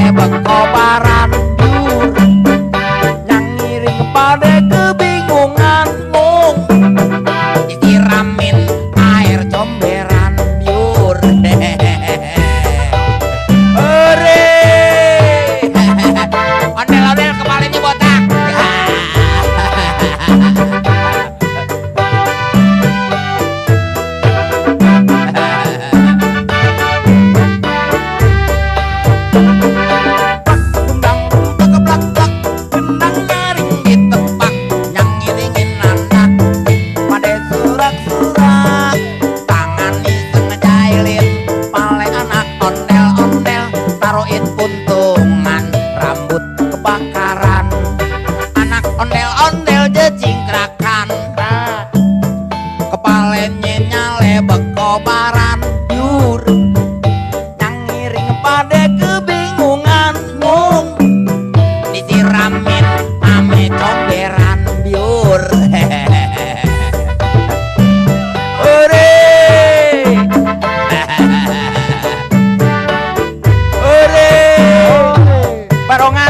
bekobaran jur yang ngiring pada kebingungan mung disiramin air comberan biur. Ore ondel-ondel kepalanya botak. Taruhin puntungan rambut kebakaran, anak ondel-ondel jejingkrakan, kepalanya nyale bekobaran biur yang ngiring pada kebingungan mung disiramin ame comberan biur. Barongan